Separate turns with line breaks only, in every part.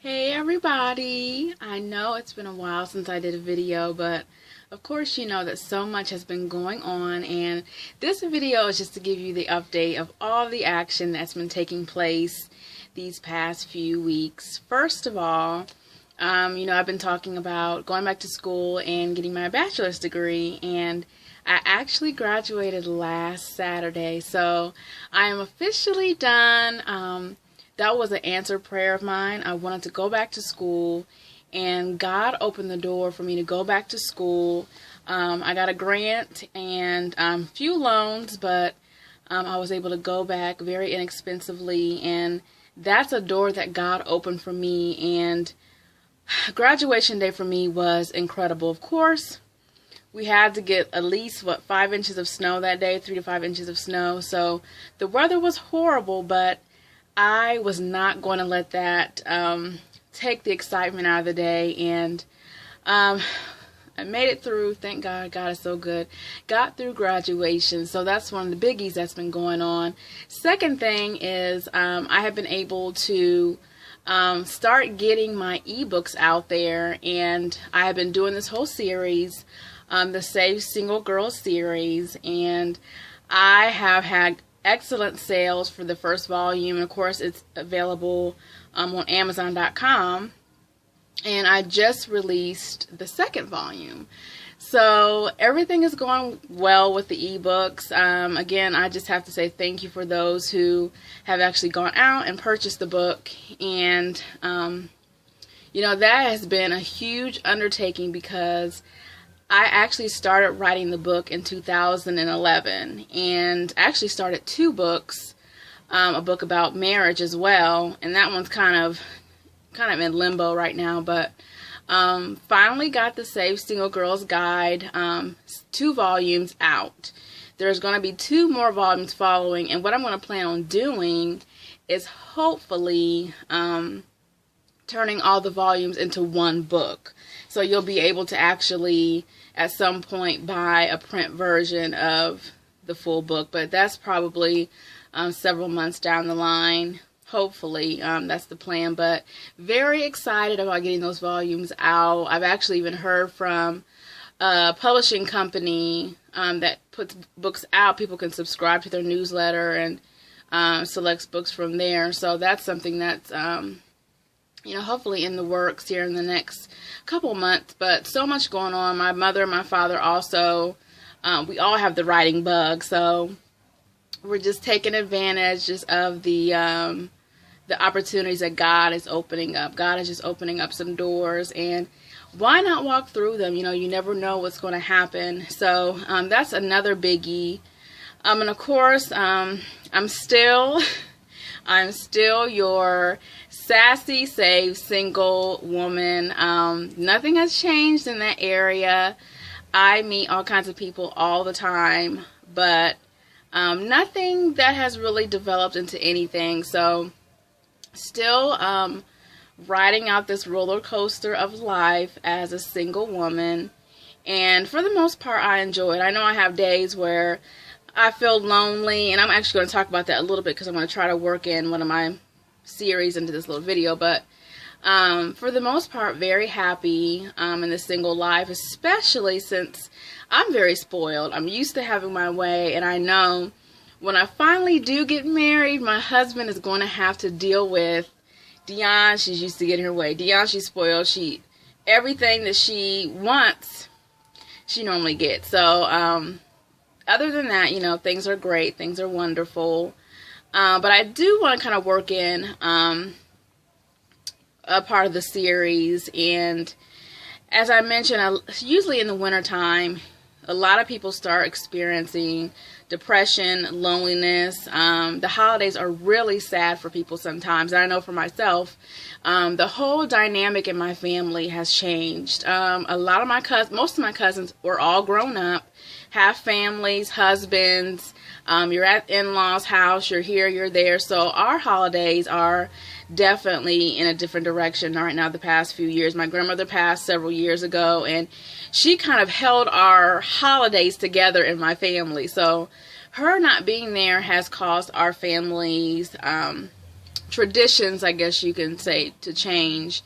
Hey everybody! I know it's been a while since I did a video, but of course you know that so much has been going on, and this video is just to give you the update of all the action that's been taking place these past few weeks. First of all, I've been talking about going back to school and getting my bachelor's degree, and I actually graduated last Saturday, so I am officially done. That was an answered prayer of mine. I wanted to go back to school, and God opened the door for me to go back to school. I got a grant and a few loans, but I was able to go back very inexpensively, and that's a door that God opened for me. And graduation day for me was incredible. Of course, we had to get at least 5 inches of snow that day, 3 to 5 inches of snow. So the weather was horrible, but I was not going to let that take the excitement out of the day, and I made it through. Thank God. God is so good. Got through graduation, so that's one of the biggies that's been going on. Second thing is I have been able to start getting my ebooks out there, and I have been doing this whole series, the Save Single Girls series, and I have had excellent sales for the first volume, and of course it's available on Amazon.com, and I just released the second volume. So everything is going well with the ebooks. Again, I just have to say thank you for those who have actually gone out and purchased the book, and that has been a huge undertaking because I actually started writing the book in 2011, and actually started 2 books, a book about marriage as well, and that one's kind of in limbo right now, but finally got the Save Single Girls Guide, 2 volumes out. There's going to be 2 more volumes following, and what I'm going to plan on doing is hopefully turning all the volumes into one book. So you'll be able to actually at some point buy a print version of the full book, but that's probably several months down the line. Hopefully, that's the plan, but very excited about getting those volumes out. I've actually even heard from a publishing company that puts books out. People can subscribe to their newsletter and selects books from there. So that's something that's hopefully in the works here in the next couple months, but so much going on. My mother and my father also, we all have the writing bug, so we're just taking advantage just of the opportunities that God is opening up. God is just opening up some doors, and why not walk through them? You never know what's going to happen. So that's another biggie. And of course, I'm still your sassy, save, single woman. Nothing has changed in that area. I meet all kinds of people all the time, but nothing that has really developed into anything. So still riding out this roller coaster of life as a single woman, and for the most part I enjoy it. I know I have days where I feel lonely, and I'm actually going to talk about that a little bit because I'm going to try to work in one of my series into this little video, but for the most part very happy in the single life, especially since I'm very spoiled. I'm used to having my way, and I know when I finally do get married, my husband is going to have to deal with Dion. She's used to getting her way. Dion, she's spoiled. Everything that she wants, she normally gets. So other than that, things are great. Things are wonderful. But I do want to kind of work in a part of the series. And as I mentioned, usually in the wintertime, a lot of people start experiencing depression, loneliness. The holidays are really sad for people sometimes. And I know for myself, the whole dynamic in my family has changed. A lot of most of my cousins were all grown up, have families, husbands. You're at in-laws' house, you're here, you're there. So our holidays are definitely in a different direction right now the past few years. My grandmother passed several years ago, and she kind of held our holidays together in my family. So her not being there has caused our families traditions, I guess you can say, to change.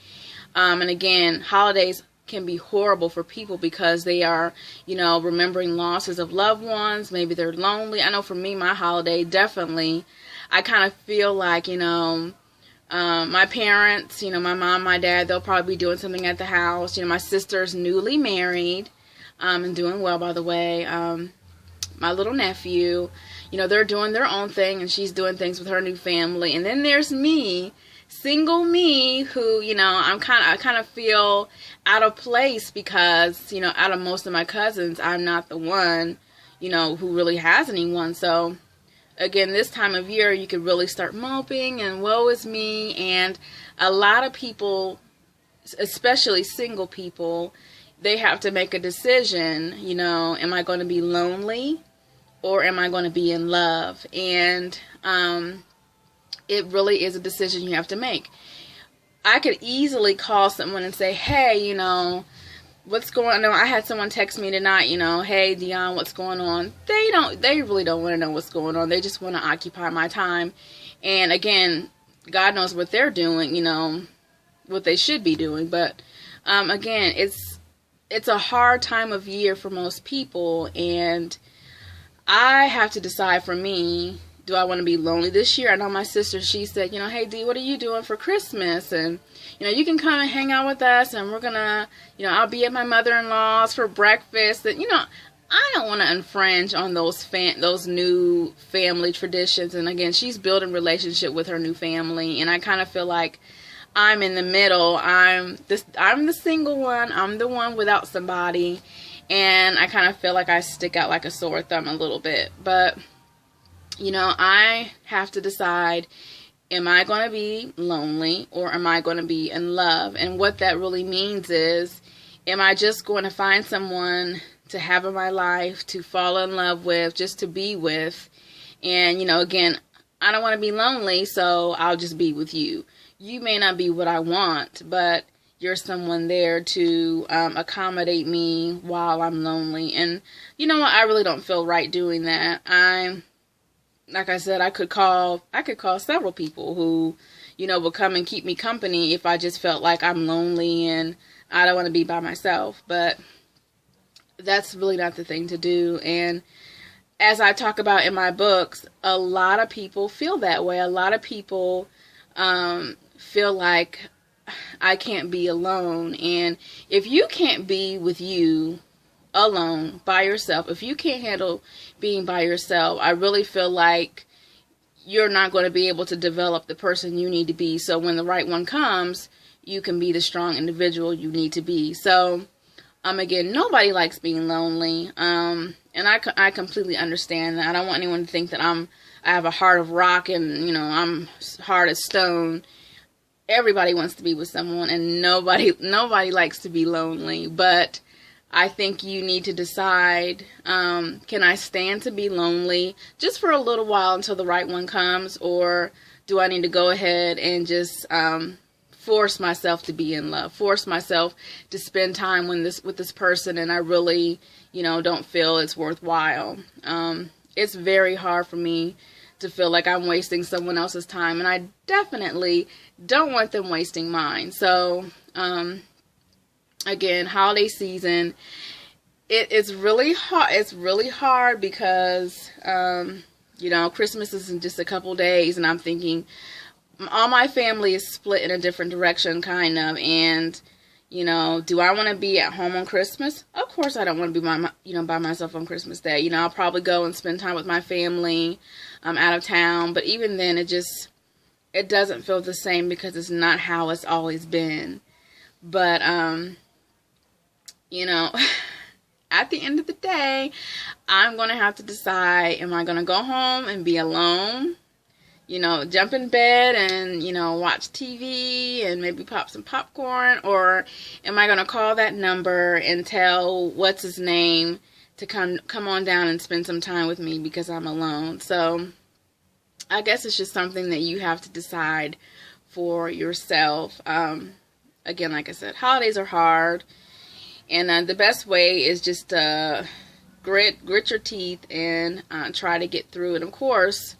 And again, holidays can be horrible for people because they are, remembering losses of loved ones. Maybe they're lonely. I know for me, my holiday, definitely, I kind of feel like, my parents, my mom, my dad, they'll probably be doing something at the house. My sister's newly married, and doing well, by the way. My little nephew, they're doing their own thing, and she's doing things with her new family. And then there's me, single me, who, I kind of feel out of place because, out of most of my cousins, I'm not the one, who really has anyone. So again, this time of year, you could really start moping and woe is me. And a lot of people, especially single people, they have to make a decision, am I going to be lonely or am I going to be in love? And it really is a decision you have to make. I could easily call someone and say, hey, what's going on? I had someone text me tonight, hey, Dion, what's going on? They really don't want to know what's going on. They just want to occupy my time. And again, God knows what they're doing, what they should be doing. But again, it's a hard time of year for most people, and I have to decide for me, do I want to be lonely this year? I know my sister, she said, hey, Dee, what are you doing for Christmas? And, you can come and hang out with us, and we're going to, I'll be at my mother-in-law's for breakfast. And, I don't want to infringe on those new family traditions. And, again, she's building relationship with her new family, and I kind of feel like I'm in the middle. I'm the single one. I'm the one without somebody, and I kind of feel like I stick out like a sore thumb a little bit. But I have to decide, am I going to be lonely or am I going to be in love? And what that really means is, am I just going to find someone to have in my life, to fall in love with, just to be with? And, again, I don't want to be lonely, so I'll just be with you. You may not be what I want, but you're someone there to accommodate me while I'm lonely. And you know what? I really don't feel right doing that. Like I said, I could call several people who, will come and keep me company if I just felt like I'm lonely and I don't want to be by myself. But that's really not the thing to do. And as I talk about in my books, a lot of people feel that way. A lot of people feel like I can't be alone. And if you can't be with you alone, by yourself, if you can't handle being by yourself, I really feel like you're not going to be able to develop the person you need to be. So when the right one comes, you can be the strong individual you need to be. So, again, nobody likes being lonely. And I completely understand that. I don't want anyone to think that I have a heart of rock and, I'm hard as stone. Everybody wants to be with someone, and nobody likes to be lonely. But I think you need to decide, can I stand to be lonely just for a little while until the right one comes, or do I need to go ahead and just force myself to be in love, force myself to spend time with this person, and I really, don't feel it's worthwhile. It's very hard for me to feel like I'm wasting someone else's time, and I definitely don't want them wasting mine. So, again, holiday season, it's really hard. It's really hard because, Christmas is in just a couple days, and I'm thinking all my family is split in a different direction, kind of, and, do I want to be at home on Christmas? Of course I don't want to be by myself on Christmas Day. I'll probably go and spend time with my family out of town, but even then it doesn't feel the same because it's not how it's always been. But, at the end of the day, I'm going to have to decide, am I going to go home and be alone, jump in bed and, watch TV and maybe pop some popcorn, or am I going to call that number and tell what's his name to come on down and spend some time with me because I'm alone? So I guess it's just something that you have to decide for yourself. Again, like I said, holidays are hard, and the best way is just grit your teeth and try to get through it. Of course,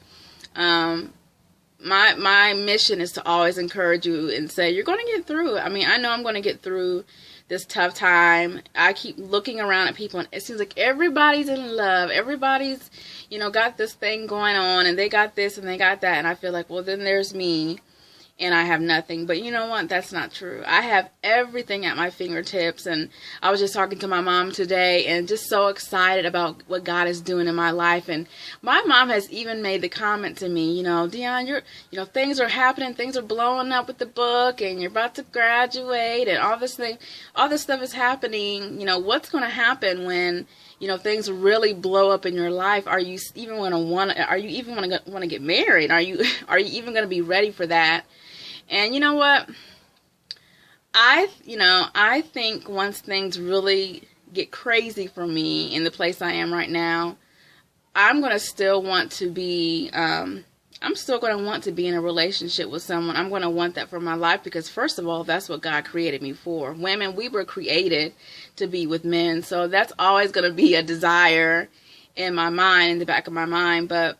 my mission is to always encourage you and say, you're going to get through it. I mean, I know I'm going to get through this tough time. I keep looking around at people, and it seems like everybody's in love. Everybody's, you know, got this thing going on, and they got this and they got that. And I feel like, well, then there's me, and I have nothing. But you know what? That's not true. I have everything at my fingertips. And I was just talking to my mom today and just so excited about what God is doing in my life. And my mom has even made the comment to me, you know, Dion, you know, things are happening, things are blowing up with the book, and you're about to graduate, and all this stuff is happening. You know, what's going to happen when, you know, things really blow up in your life? Are you even going to want to get married? Are you even going to be ready for that? And you know what? I think once things really get crazy for me in the place I am right now, I'm going to still want to be, I'm still going to want to be in a relationship with someone. I'm going to want that for my life because, first of all, that's what God created me for. Women, we were created to be with men. So that's always going to be a desire in my mind, in the back of my mind. But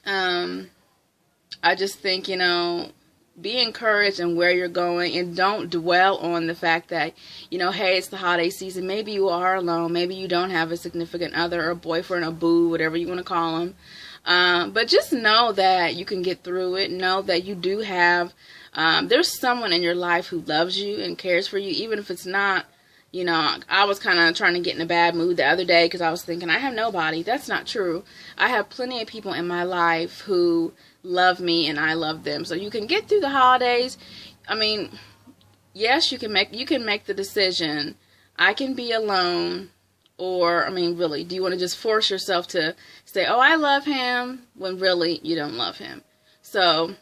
I just think, you know, be encouraged in where you're going, and don't dwell on the fact that, you know, hey, it's the holiday season. Maybe you are alone. Maybe you don't have a significant other or boyfriend or boo, whatever you want to call them. But just know that you can get through it. Know that you do have, there's someone in your life who loves you and cares for you, even if it's not, you know, I was kind of trying to get in a bad mood the other day because I was thinking, I have nobody. That's not true. I have plenty of people in my life who love me and I love them. So you can get through the holidays. I mean, yes, you can make the decision. I can be alone. Or, I mean, really, do you want to just force yourself to say, oh, I love him, when really you don't love him? So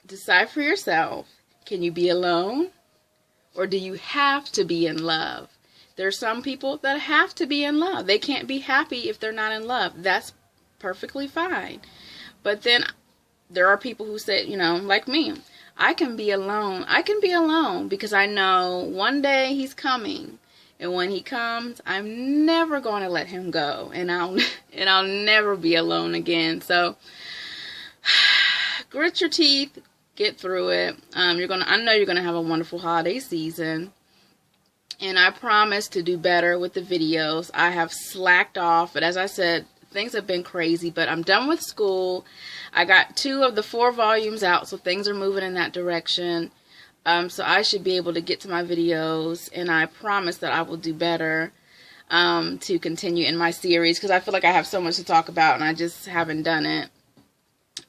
decide for yourself. Can you be alone? Or do you have to be in love? There are some people that have to be in love. They can't be happy if they're not in love. That's perfectly fine. But then there are people who say, you know, like me, I can be alone. I can be alone because I know one day he's coming. And when he comes, I'm never going to let him go. And I'll never be alone again. So grit your teeth, get through it. I know you're gonna have a wonderful holiday season. And I promise to do better with the videos. I have slacked off, but as I said, things have been crazy, but I'm done with school. I got 2 of the 4 volumes out, so things are moving in that direction. So I should be able to get to my videos, and I promise that I will do better to continue in my series, because I feel like I have so much to talk about, and I just haven't done it.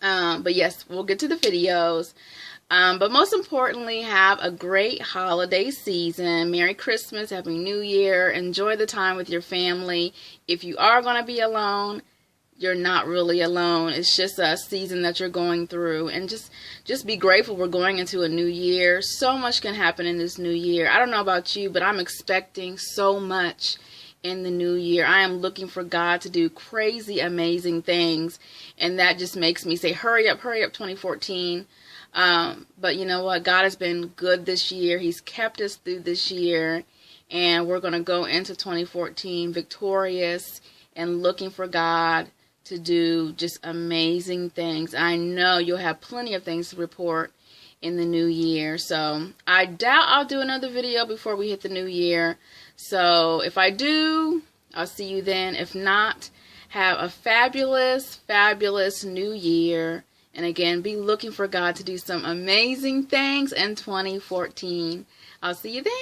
But yes, we'll get to the videos. But most importantly, have a great holiday season. Merry Christmas, Happy New Year. Enjoy the time with your family. If you are going to be alone, you're not really alone. It's just a season that you're going through. And just be grateful we're going into a new year. So much can happen in this new year. I don't know about you, but I'm expecting so much in the new year. I am looking for God to do crazy, amazing things. And that just makes me say, hurry up 2014. But you know what? God has been good this year. He's kept us through this year. And we're going to go into 2014 victorious and looking for God to do just amazing things. I know you'll have plenty of things to report in the new year. So I doubt I'll do another video before we hit the new year. So if I do, I'll see you then. If not, have a fabulous, fabulous new year. And again, be looking for God to do some amazing things in 2014. I'll see you then.